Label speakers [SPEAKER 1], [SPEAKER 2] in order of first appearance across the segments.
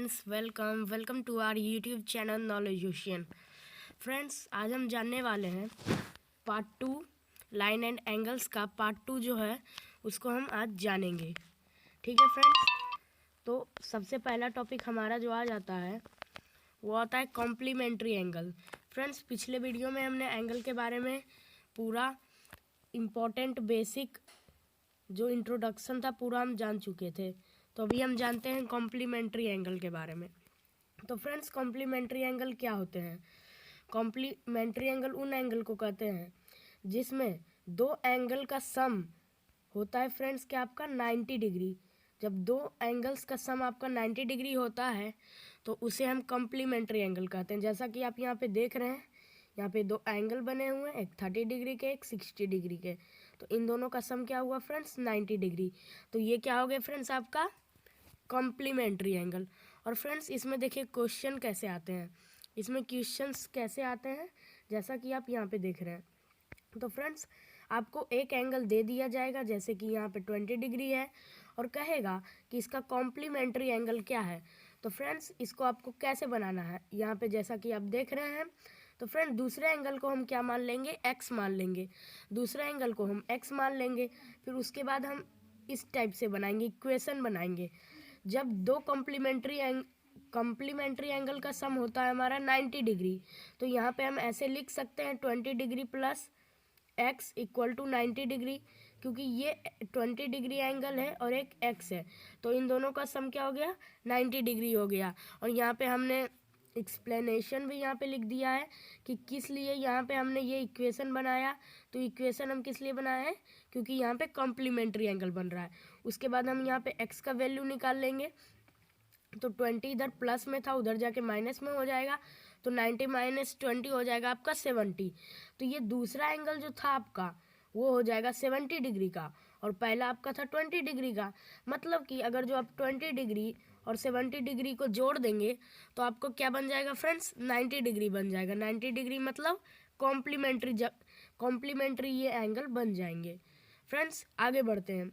[SPEAKER 1] Friends, welcome to our YouTube channel knowledge ocean. Friends, आज हम जानने वाले हैं पार्ट 2 लाइन एंड एंगल्स का। पार्ट 2 जो है उसको हम आज जानेंगे। ठीक है फ्रेंड्स, तो सबसे पहला टॉपिक हमारा जो आ जाता है वो आता है कॉम्प्लीमेंट्री एंगल। फ्रेंड्स, पिछले वीडियो में हमने एंगल के बारे में पूरा इम्पोर्टेंट बेसिक जो इंट्रोडक्शन था पूरा हम जान चुके थे। तो अभी हम जानते हैं कॉम्प्लीमेंट्री एंगल के बारे में। तो फ्रेंड्स, कॉम्प्लीमेंट्री एंगल क्या होते हैं? कॉम्प्लीमेंट्री एंगल उन एंगल को कहते हैं जिसमें दो एंगल का सम होता है। फ्रेंड्स, क्या आपका 90 डिग्री। जब दो एंगल्स का सम आपका 90 डिग्री होता है तो उसे हम कॉम्प्लीमेंट्री एंगल कहते हैं। जैसा कि आप यहाँ पे देख रहे हैं, यहाँ पे दो एंगल बने हुए हैं, एक 30 डिग्री के, एक 60 डिग्री के। तो इन दोनों का सम क्या हुआ फ्रेंड्स? 90 डिग्री। तो ये क्या हो गया फ्रेंड्स? आपका कॉम्प्लीमेंट्री एंगल। और फ्रेंड्स, इसमें देखिए क्वेश्चन कैसे आते हैं। इसमें क्वेश्चंस कैसे आते हैं जैसा कि आप यहाँ पे देख रहे हैं। तो फ्रेंड्स, आपको एक एंगल दे दिया जाएगा, जैसे कि यहाँ पे 20 डिग्री है, और कहेगा कि इसका कॉम्प्लीमेंट्री एंगल क्या है। तो फ्रेंड्स, इसको आपको कैसे बनाना है, यहाँ पे जैसा कि आप देख रहे हैं। तो फ्रेंड, दूसरे एंगल को हम क्या मान लेंगे? एक्स मान लेंगे। दूसरे एंगल को हम एक्स मान लेंगे। फिर उसके बाद हम इस टाइप से बनाएंगे, इक्वेशन बनाएंगे। जब दो कॉम्प्लीमेंट्री एंगल का सम होता है हमारा 90 डिग्री, तो यहाँ पे हम ऐसे लिख सकते हैं 20 degree plus X equal to 90 degree, क्योंकि ये 20 डिग्री एंगल है और एक एक्स है, तो इन दोनों का सम क्या हो गया? 90 डिग्री हो गया। और यहाँ पे हमने एक्सप्लेनेशन भी यहाँ पे लिख दिया है कि किस लिए यहाँ पे हमने ये इक्वेशन बनाया। तो इक्वेशन हम किस लिए बनाए हैं? क्योंकि यहाँ पे कॉम्प्लीमेंट्री एंगल बन रहा है। उसके बाद हम यहाँ पे एक्स का वैल्यू निकाल लेंगे। तो 20 इधर प्लस में था, उधर जाके माइनस में हो जाएगा, तो 90 माइनस 20 हो जाएगा आपका 70। तो ये दूसरा एंगल जो था आपका वो हो जाएगा 70 डिग्री का, और पहला आपका था 20 डिग्री का। मतलब कि अगर जो आप 20 डिग्री और 70 डिग्री को जोड़ देंगे तो आपको क्या बन जाएगा फ्रेंड्स? 90 डिग्री बन जाएगा। 90 डिग्री मतलब कॉम्प्लीमेंट्री ये एंगल बन जाएंगे। फ्रेंड्स, आगे बढ़ते हैं।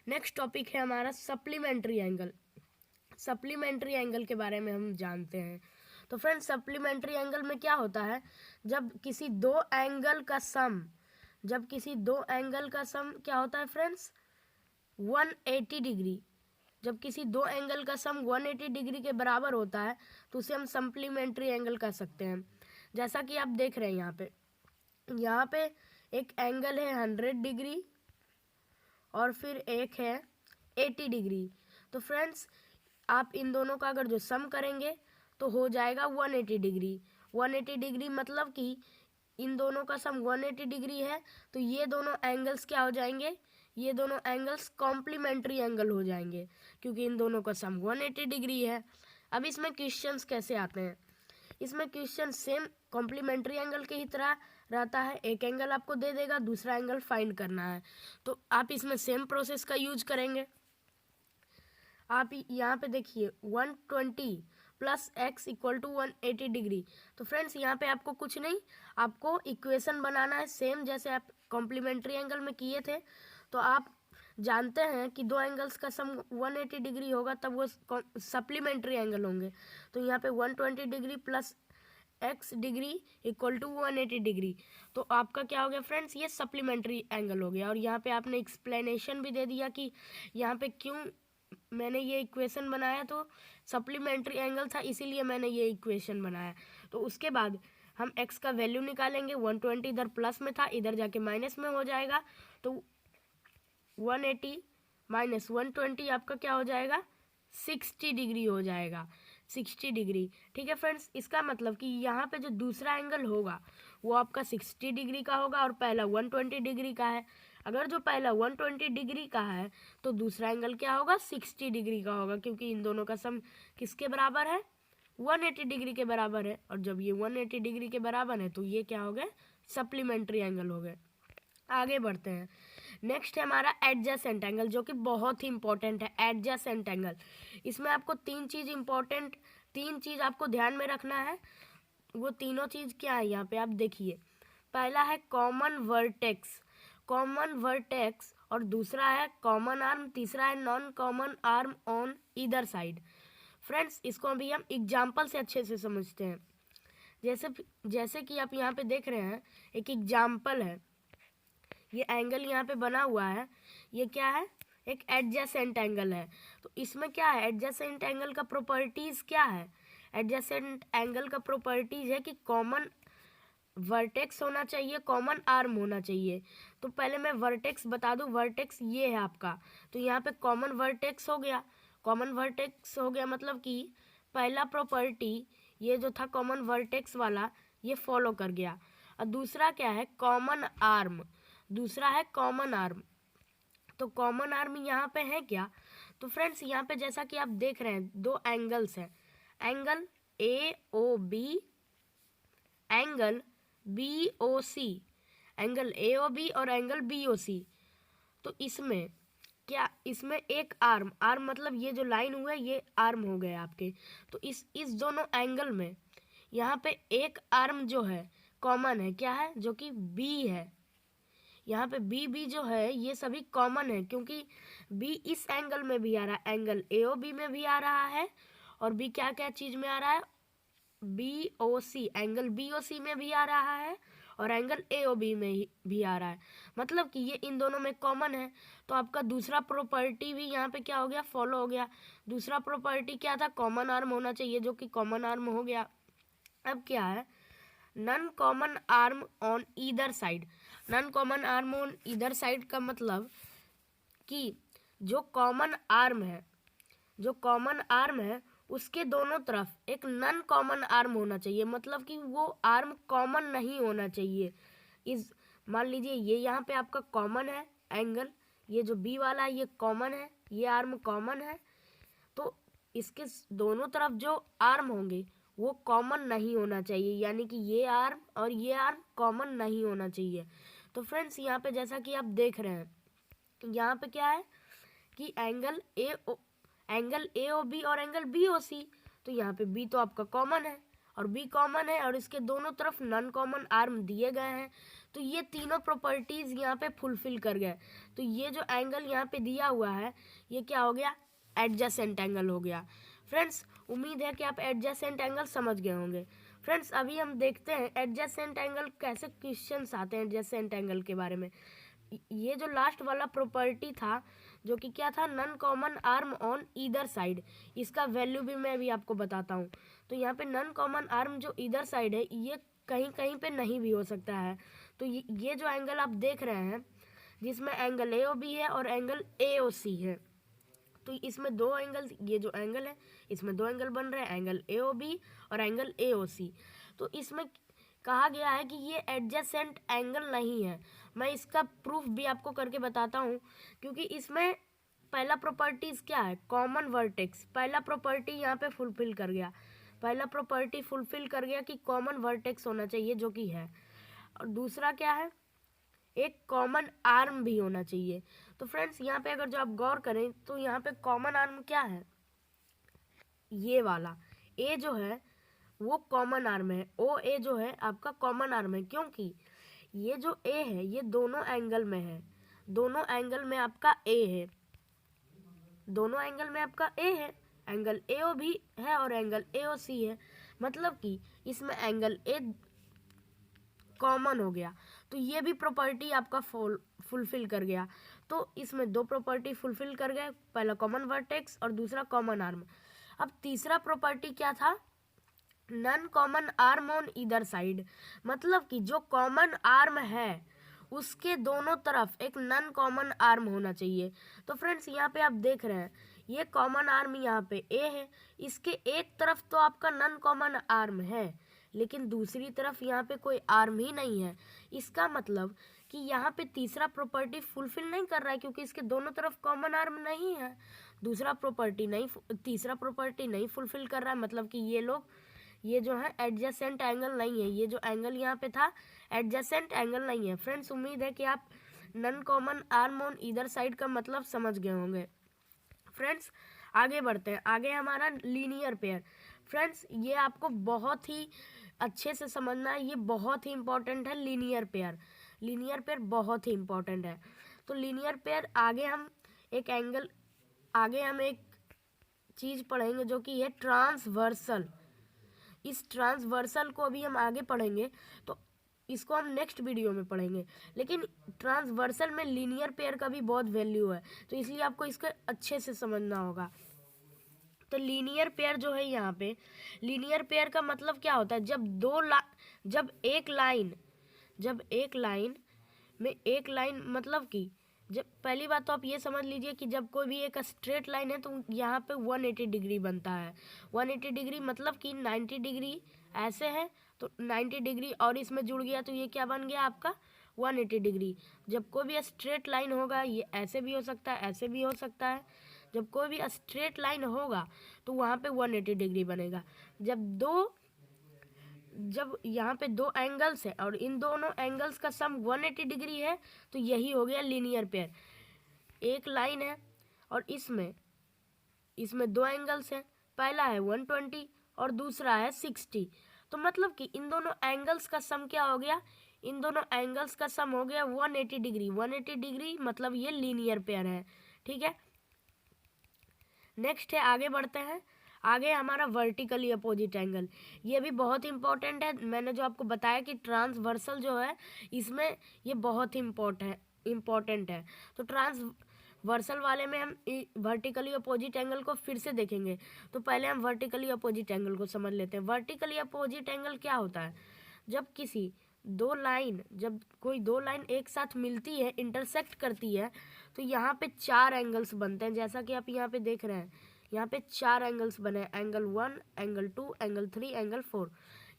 [SPEAKER 1] नेक्स्ट टॉपिक है हमारा सप्लीमेंट्री एंगल। सप्लीमेंट्री एंगल के बारे में हम जानते हैं। तो फ्रेंड्स, सप्लीमेंट्री एंगल में क्या होता है? जब किसी दो एंगल का सम क्या होता है फ्रेंड्स? 180 डिग्री। जब किसी दो एंगल का सम 180 डिग्री के बराबर होता है तो उसे हम सप्लीमेंट्री एंगल कह सकते हैं। जैसा कि आप देख रहे हैं यहाँ पे एक एंगल है 100 डिग्री और फिर एक है 80 डिग्री। तो फ्रेंड्स, आप इन दोनों का अगर जो सम करेंगे तो हो जाएगा 180 डिग्री। 180 डिग्री मतलब कि इन दोनों का सम 180 डिग्री है, तो ये दोनों एंगल्स क्या हो जाएंगे? ये दोनों एंगल्स कॉम्प्लीमेंट्री एंगल हो जाएंगे, क्योंकि इन दोनों का सम 180 डिग्री है। अब इसमें क्वेश्चंस कैसे आते हैं? इसमें क्वेश्चन सेम कॉम्प्लीमेंट्री एंगल की ही तरह रहता है। एक एंगल आपको दे देगा, दूसरा एंगल फाइंड करना है। तो आप इसमें सेम प्रोसेस का यूज करेंगे। आप यहाँ पे देखिए 120 plus X equal to 180 degree. तो फ्रेंड्स, यहाँ पे आपको कुछ नहीं, आपको इक्वेशन बनाना है सेम जैसे आप कॉम्प्लीमेंट्री एंगल में किए थे। तो आप जानते हैं कि दो एंगल्स का सम 180 डिग्री होगा तब वो सप्लीमेंट्री एंगल होंगे। तो यहाँ पे 120 degree plus X degree equal to 180 degree. तो आपका क्या हो गया फ्रेंड्स? ये सप्लीमेंट्री एंगल हो गया। और यहाँ पे आपने एक्सप्लेनेशन भी दे दिया कि यहाँ पे क्यों मैंने ये इक्वेशन बनाया। तो सप्लीमेंट्री एंगल था इसीलिए मैंने ये इक्वेशन बनाया। तो उसके बाद हम x का वैल्यू निकालेंगे। 120 इधर प्लस में था, इधर जाके माइनस में हो जाएगा। तो 180 माइनस 120 आपका क्या हो जाएगा? 60 डिग्री हो जाएगा। 60 डिग्री। ठीक है फ्रेंड्स, इसका मतलब कि यहाँ पे जो दूसरा एंगल होगा वो आपका 60 डिग्री का होगा और पहला 120 डिग्री का है। अगर जो पहला 120 डिग्री का है तो दूसरा एंगल क्या होगा? 60 डिग्री का होगा, क्योंकि इन दोनों का सम किसके बराबर है? 180 डिग्री के बराबर है। और जब ये 180 डिग्री के बराबर है तो ये क्या हो गए? सप्लीमेंट्री एंगल हो गए। आगे बढ़ते हैं। नेक्स्ट है हमारा एडजेसेंट एंगल, जो कि बहुत ही इंपॉर्टेंट है। एडजेसेंट एंगल, इसमें आपको तीन चीज़ आपको ध्यान में रखना है। वो तीनों चीज़ क्या है यहाँ पे आप देखिए। पहला है कॉमन वर्टेक्स और दूसरा है कॉमन आर्म, तीसरा है non common arm on either side. Friends इसको अभी हम एग्जाम्पल से अच्छे से समझते हैं। जैसे कि आप यहाँ पे देख रहे हैं, एक एग्जाम्पल है, ये एंगल यहाँ पे बना हुआ है, ये क्या है, एक एडजेसेंट एंगल है। तो इसमें क्या है, एडजेसेंट एंगल का प्रॉपर्टीज क्या है, एडजेसेंट एंगल का प्रॉपर्टीज है कि कॉमन वर्टेक्स होना चाहिए, कॉमन आर्म होना चाहिए। तो पहले मैं वर्टेक्स बता दूं, वर्टेक्स ये है आपका, तो यहाँ पे कॉमन वर्टेक्स हो गया। कॉमन वर्टेक्स हो गया मतलब कि पहला प्रॉपर्टी ये जो था कॉमन वर्टेक्स वाला, ये फॉलो कर गया। और दूसरा क्या है, कॉमन आर्म, दूसरा है कॉमन आर्म। तो कॉमन आर्म यहाँ पे है क्या, तो फ्रेंड्स यहाँ पे जैसा कि आप देख रहे हैं, दो एंगल्स हैं, angle A O B, angle B O C, angle A O B और एंगल बी ओ सी। तो इसमें क्या, इसमें एक आर्म, आर्म मतलब ये जो लाइन हुआ है ये आर्म हो गए आपके। तो इस दोनों एंगल में यहाँ पे एक आर्म जो है कॉमन है, क्या है, जो कि बी है। यहाँ पे बी जो है ये सभी कॉमन है, क्योंकि बी इस एंगल में भी आ रहा है, एंगल ए ओ बी में भी आ रहा है, और बी क्या क्या चीज में आ रहा है, B O C, angle B O सी में भी आ रहा है, और एंगल ए ओ बी में भी आ रहा है। मतलब कि ये इन दोनों में कॉमन है। तो आपका दूसरा प्रॉपर्टी भी यहाँ पे क्या हो गया, फॉलो हो गया। दूसरा प्रॉपर्टी क्या था, कॉमन आर्म होना चाहिए, जो कि कॉमन आर्म हो गया। अब क्या है, non common arm on either side. Non common arm on either side का मतलब कि जो कॉमन आर्म है, जो कॉमन आर्म है उसके दोनों तरफ एक नन कॉमन आर्म होना चाहिए। मतलब कि वो आर्म कॉमन नहीं होना चाहिए। इस मान लीजिए ये यहाँ पे आपका कॉमन है एंगल, ये जो बी वाला है ये कॉमन है, ये आर्म कॉमन है, तो इसके दोनों तरफ जो आर्म होंगे वो कॉमन नहीं होना चाहिए, यानी कि ये आर्म और ये आर्म कॉमन नहीं होना चाहिए। तो फ्रेंड्स यहाँ पे जैसा कि आप देख रहे हैं, यहाँ पे क्या है कि एंगल ए ओ बी और एंगल बी ओ सी, तो यहाँ पे बी तो आपका कॉमन है और बी कॉमन है, और इसके दोनों तरफ नॉन कॉमन आर्म दिए गए हैं। तो ये तीनों प्रॉपर्टीज यहाँ पे फुलफिल कर गए। तो ये जो एंगल यहाँ पे दिया हुआ है ये क्या हो गया, एडजेसेंट एंगल हो गया। फ्रेंड्स उम्मीद है कि आप एडजेसेंट एंगल समझ गए होंगे। फ्रेंड्स अभी हम देखते हैं एडजेसेंट एंगल, कैसे क्वेश्चंस आते हैं एडजेसेंट एंगल के बारे में। ये जो लास्ट वाला प्रॉपर्टी था जो कि क्या था, non common arm on either side, इसका वैल्यू भी मैं भी आपको बताता हूँ। तो यहाँ पे नन कॉमन आर्म जो ईदर साइड है ये कहीं कहीं पे नहीं भी हो सकता है। तो ये जो एंगल आप देख रहे हैं जिसमें एंगल ए ओ बी है और एंगल ए ओ सी है, तो इसमें दो एंगल, ये जो एंगल है इसमें दो एंगल बन रहे हैं, एंगल ए ओ बी और एंगल ए ओ सी। तो इसमें कहा गया है कि ये एडजेसेंट एंगल नहीं है। मैं इसका प्रूफ भी आपको करके बताता हूँ, क्योंकि इसमें पहला प्रॉपर्टीज क्या है, कॉमन वर्टेक्स, पहला प्रॉपर्टी यहाँ पे फुलफिल कर गया, पहला प्रॉपर्टी फुलफिल कर गया कि कॉमन वर्टेक्स होना चाहिए, जो कि है। और दूसरा क्या है, एक कॉमन आर्म भी होना चाहिए। तो फ्रेंड्स यहाँ पे अगर जो आप गौर करें तो यहाँ पे कॉमन आर्म क्या है, ये वाला ए जो है वो कॉमन आर्म है, ओ ए जो है आपका कॉमन आर्म है, क्योंकि ये जो ए है ये दोनों एंगल में है, दोनों एंगल में आपका ए है, दोनों एंगल में आपका ए है, एंगल ए ओ भी है और एंगल ए ओ सी है। मतलब कि इसमें एंगल ए कॉमन हो गया, तो ये भी प्रॉपर्टी आपका फुलफिल कर गया। तो इसमें दो प्रॉपर्टी फुलफिल कर गए, पहला कॉमन वर्टेक्स और दूसरा कॉमन आर्म। अब तीसरा प्रॉपर्टी क्या था, non common arm on either side. मतलब कि जो कॉमन आर्म है उसके दोनों तरफ एक नन कॉमन आर्म होना चाहिए। तो फ्रेंड्स यहाँ पे आप देख रहे हैं ये कॉमन आर्म यहाँ पे ए है, इसके एक तरफ तो आपका नन कॉमन आर्म है, लेकिन दूसरी तरफ यहाँ पे कोई आर्म ही नहीं है। इसका मतलब कि यहाँ पे तीसरा प्रॉपर्टी फुलफिल नहीं कर रहा है, क्योंकि इसके दोनों तरफ कॉमन आर्म नहीं है। दूसरा प्रॉपर्टी नहीं, तीसरा प्रॉपर्टी नहीं फुलफिल कर रहा है, मतलब कि ये लोग, ये जो है एडजेसेंट एंगल नहीं है, ये जो एंगल यहाँ पे था एडजेसेंट एंगल नहीं है। फ्रेंड्स उम्मीद है कि आप non common arm on either side का मतलब समझ गए होंगे। फ्रेंड्स आगे बढ़ते हैं, आगे हमारा लीनियर पेयर। फ्रेंड्स ये आपको बहुत ही अच्छे से समझना है, ये बहुत ही इंपॉर्टेंट है लीनियर पेयर, लीनियर पेयर बहुत ही इंपॉर्टेंट है। तो लीनियर पेयर आगे हम एक चीज़ पढ़ेंगे जो कि है ट्रांसवर्सल। इस ट्रांसवर्सल को अभी हम आगे पढ़ेंगे, तो इसको हम नेक्स्ट वीडियो में पढ़ेंगे। लेकिन ट्रांसवर्सल में लीनियर पेयर का भी बहुत वैल्यू है, तो इसलिए आपको इसको अच्छे से समझना होगा। तो लीनियर पेयर जो है यहाँ पे, लीनियर पेयर का मतलब क्या होता है, जब एक लाइन में एक लाइन मतलब कि जब पहली बात तो आप ये समझ लीजिए कि जब कोई भी एक स्ट्रेट लाइन है तो यहाँ पे 180 डिग्री बनता है। 180 डिग्री मतलब कि 90 डिग्री ऐसे है तो 90 डिग्री और इसमें जुड़ गया तो ये क्या बन गया आपका 180 डिग्री। जब कोई भी स्ट्रेट लाइन होगा, ये ऐसे भी हो सकता है, ऐसे भी हो सकता है, जब कोई भी स्ट्रेट लाइन होगा तो वहाँ पे 180 डिग्री बनेगा। जब यहाँ पे दो एंगल्स है और इन दोनों एंगल्स का सम 180 डिग्री है तो यही हो गया लीनियर पेयर। एक लाइन है और इसमें दो एंगल्स हैं, पहला है 120 और दूसरा है 60, तो मतलब कि इन दोनों एंगल्स का सम क्या हो गया, इन दोनों एंगल्स का सम हो गया 180 डिग्री। 180 डिग्री मतलब ये लीनियर पेयर है। ठीक है, नेक्स्ट है, आगे बढ़ते हैं। आगे हमारा वर्टिकली अपोजिट एंगल, ये भी बहुत इंपॉर्टेंट है। मैंने जो आपको बताया कि ट्रांसवर्सल जो है इसमें ये बहुत ही इम्पोर्टेंट है। तो ट्रांसवर्सल वाले में हम वर्टिकली अपोजिट एंगल को फिर से देखेंगे। तो पहले हम वर्टिकली अपोजिट एंगल को समझ लेते हैं। वर्टिकली अपोजिट एंगल क्या होता है, जब कोई दो लाइन एक साथ मिलती है, इंटरसेक्ट करती है, तो यहाँ पे चार एंगल्स बनते हैं। जैसा कि आप यहाँ पे देख रहे हैं, यहाँ पे चार एंगल्स बने हैं, एंगल 1, एंगल 2, एंगल 3, एंगल 4।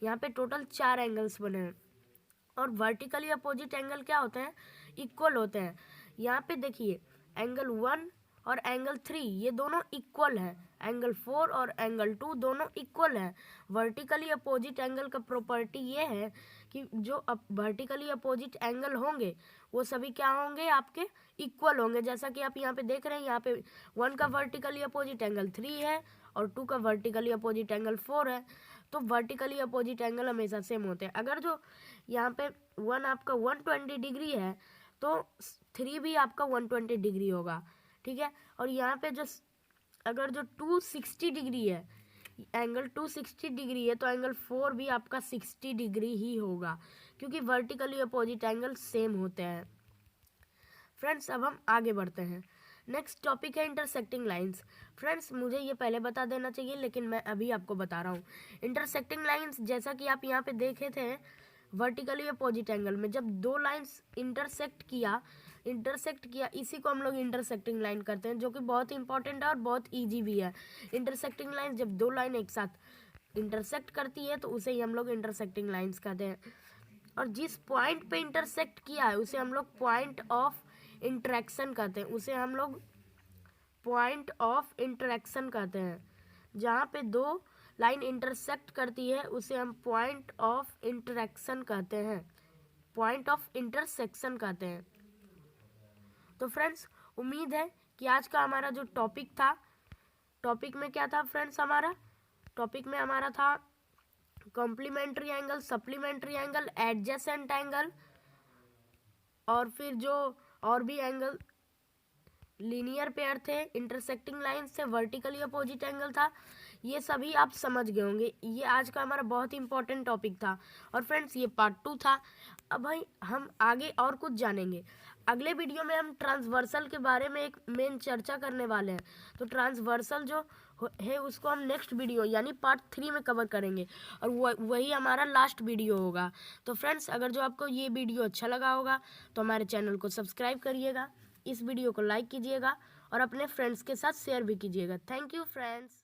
[SPEAKER 1] यहाँ पे टोटल 4 एंगल्स बने हैं। और वर्टिकली अपोजिट एंगल क्या होते हैं, इक्वल होते हैं। यहाँ पे देखिए एंगल 1 और एंगल 3 ये दोनों इक्वल हैं, एंगल 4 और एंगल 2 दोनों इक्वल हैं। वर्टिकली अपोजिट एंगल का प्रॉपर्टी ये है कि जो वर्टिकली अपोजिट एंगल होंगे वो सभी क्या होंगे, आपके इक्वल होंगे। जैसा कि आप यहाँ पे देख रहे हैं, यहाँ पे 1 का वर्टिकली अपोजिट एंगल 3 है और 2 का वर्टिकली अपोजिट एंगल 4 है। तो वर्टिकली अपोजिट एंगल हमेशा सेम होते हैं। अगर जो यहाँ पे 1 आपका 120 डिग्री है तो 3 भी आपका 120 डिग्री होगा। ठीक है, और यहाँ पे अगर जो 260 डिग्री है, एंगल 260 डिग्री है, तो एंगल 4 भी आपका 60 डिग्री ही होगा, क्योंकि वर्टिकली अपोजिट एंगल सेम होते हैं। फ्रेंड्स, अब हम आगे बढ़ते हैं। नेक्स्ट टॉपिक है इंटरसेक्टिंग लाइंस। फ्रेंड्स, मुझे ये पहले बता देना चाहिए लेकिन मैं अभी आपको बता रहा हूँ। इंटरसेक्टिंग लाइंस, जैसा कि आप यहाँ पे देखे थे, वर्टिकली अपोजिट एंगल में जब दो लाइंस इंटरसेक्ट किया, इसी को हम लोग इंटरसेक्टिंग लाइन करते हैं, जो कि बहुत इंपॉर्टेंट है और बहुत ईजी भी है। इंटरसेक्टिंग लाइन, जब दो लाइन एक साथ इंटरसेक्ट करती है तो उसे ही हम लोग इंटरसेक्टिंग लाइंस कहते हैं। और जिस पॉइंट पे इंटरसेक्ट किया है उसे हम लोग पॉइंट ऑफ इंटरेक्शन कहते हैं, जहाँ पे दो लाइन इंटरसेक्ट करती है उसे हम पॉइंट ऑफ इंटरेक्शन कहते हैं। तो फ्रेंड्स, उम्मीद है कि आज का हमारा जो टॉपिक में क्या था फ्रेंड्स, टॉपिक में हमारा था complementary angle, supplementary angle, adjacent angle, और फिर जो और भी एंगल लीनियर पेयर थे, इंटरसेक्टिंग लाइन से, वर्टिकली अपोजिट एंगल था। ये सभी आप समझ गए होंगे। ये आज का हमारा बहुत इंपॉर्टेंट टॉपिक था। और फ्रेंड्स, ये पार्ट 2 था। अब भाई हम आगे और कुछ जानेंगे। अगले वीडियो में हम ट्रांसवर्सल के बारे में एक मेन चर्चा करने वाले हैं। तो ट्रांसवर्सल जो है उसको हम नेक्स्ट वीडियो यानी पार्ट 3 में कवर करेंगे और वही हमारा लास्ट वीडियो होगा। तो फ्रेंड्स, अगर जो आपको ये वीडियो अच्छा लगा होगा तो हमारे चैनल को सब्सक्राइब करिएगा, इस वीडियो को लाइक कीजिएगा और अपने फ्रेंड्स के साथ शेयर भी कीजिएगा। Thank you friends.